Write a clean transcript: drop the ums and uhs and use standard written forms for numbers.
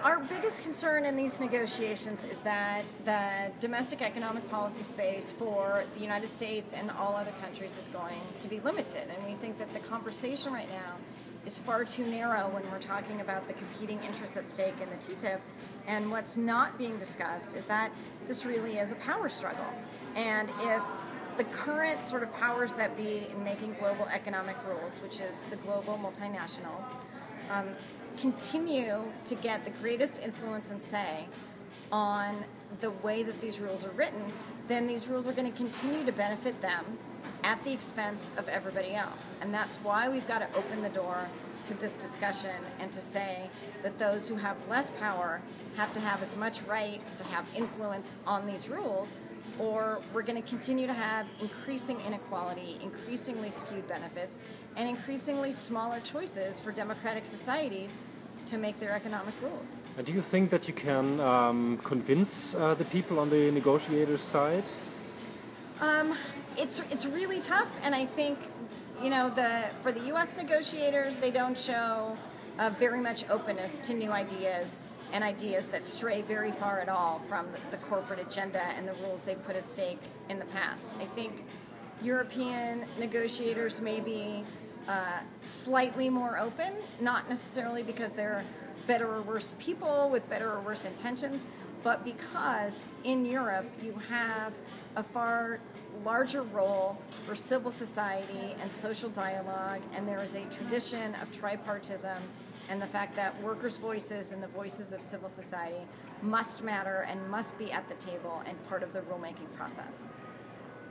Our biggest concern in these negotiations is that the domestic economic policy space for the United States and all other countries is going to be limited. And we think that the conversation right now is far too narrow when we're talking about the competing interests at stake in the TTIP. And what's not being discussed is that this really is a power struggle. And if the current sort of powers that be in making global economic rules, which is the global multinationals, continue to get the greatest influence and say on the way that these rules are written, then these rules are going to continue to benefit them at the expense of everybody else. And that's why we've got to open the door to this discussion and to say that those who have less power have to have as much right to have influence on these rules, or we're going to continue to have increasing inequality, increasingly skewed benefits, and increasingly smaller choices for democratic societies to make their economic rules. And do you think that you can convince the people on the negotiators' side? It's really tough, and I think for the U.S. negotiators, they don't show very much openness to new ideas and ideas that stray very far at all from the corporate agenda and the rules they've put at stake in the past. I think European negotiators may be slightly more open, not necessarily because they're better or worse people with better or worse intentions, but because in Europe you have a far larger role for civil society and social dialogue, and there is a tradition of tripartism and the fact that workers' voices and the voices of civil society must matter and must be at the table and part of the rulemaking process.